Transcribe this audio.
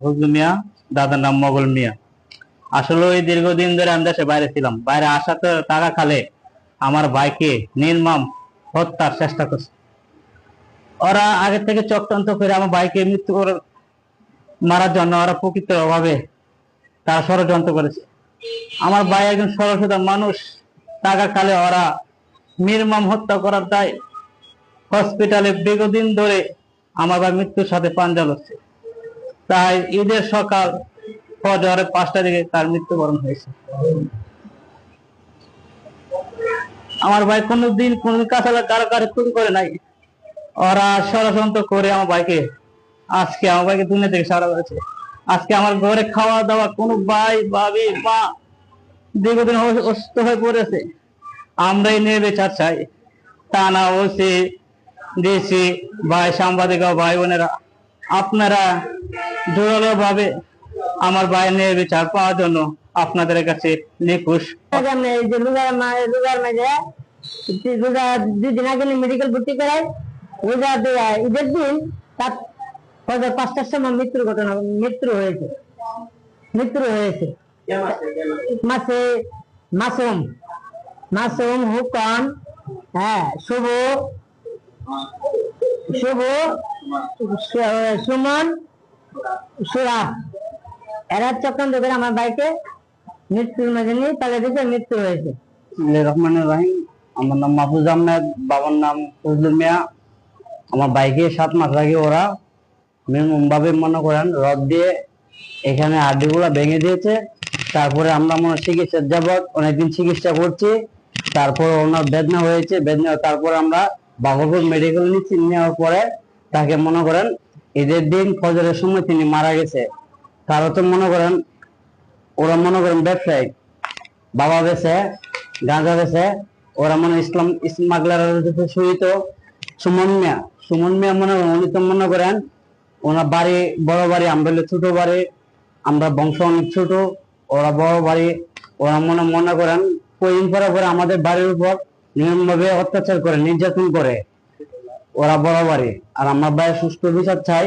ফজলু মিয়া, দাদার নাম মোগল মিয়া। আসলে ওই দীর্ঘদিন ধরে আমি দেশে বাইরে ছিলাম, বাইরে আসাতে টাকা খালে আমার ভাইকে নির্মম হত্যার চেষ্টা করছে। ওরা আগে থেকে চক্রান্ত করে আমার ভাইকে মৃত্যু করে মারার জন্য ওরা প্রকৃত ভাবে তারা ষড়যন্ত্র করেছে। আমার ভাই একজন সরল সোজা মানুষ, টাকা খালে ওরা নির্মম হত্যা করার দায় হসপিটালে দীর্ঘদিন ধরে আমার ভাই মৃত্যুর সাথে পাঞ্জা লড়ছে। তাই ঈদের সকাল ফজরে 5টার দিকে তার মৃত্যুবরণ হয়েছে। আমার ভাই কোনোদিন কাছালা কারো চুরি করে নাই। ওরা ষড়যন্ত্র করে আমার ভাইকে দুনিয়া থেকে সারা হয়েছে। আজকে আমার ঘরে খাওয়া দাওয়া কোনো ভাই ভাবি মা দীর্ঘদিন অসুস্থ হয়ে পড়েছে। আমরাই নির্বিচার চাই, থানা ওসি ডিসি ভাই সাংবাদিক ভাই বোনেরা, আপনারা জোরালো ভাবে আমার ভাইয়ের নির্বিচার পাওয়ার জন্য আপনাদের কাছে নিকুশ। দুদিন আগে মেডিকেল ভর্তি করায়, ঈদের দিন তার 5টার সময় মৃত্যু হয়েছে। মাসুম হুকন, হ্যাঁ, শুভ, সুমন, সুরাব, এরা চক্রান্ত করে আমার ভাইকে মৃত্যুর মাঝে নিয়ে তাদের দিকে মৃত্যু হয়েছে। রহমানুর রহিম, আমার নাম মাহফুজ আহমেদ, বাবার নাম ফজলু মিয়া। আমার বাইকে 7 মাস আগে ওরা ভাবে মনে করেন রড দিয়ে এখানে হাড্ডিগুলো ভেঙে দিয়েছে। তারপরে আমরা চিকিৎসার যাবত অনেকদিন চিকিৎসা করছি। তারপর ওনার বেদনা হয়েছে, তারপর আমরা বাবুপুর মেডিকেল নিচ্ছি। নেওয়ার পরে তাকে মনে করেন ঈদের দিন ফজরের সময় তিনি মারা গেছে। কারো তো ওরা ব্যবসায়িক, বাবা বেছে গাঁজা বেছে, ওরা ইসলাম স্মাগলার সহিত সুমন মিয়া উনি তো ওনার বাড়ি বড় বাড়ি, আমরা ছোট বাড়ি, আমরা বংশ অনেক ছোট, ওরা বড় বাড়ি। ওরা মনে করেন কয়েকদিন পরে আমাদের বাড়ির উপর নিয়মভাবে অত্যাচার করে, নির্যাতন করে। ওরা বড় বাড়ি, আর আমার ভাইয়ের সুস্থ বিচার চাই।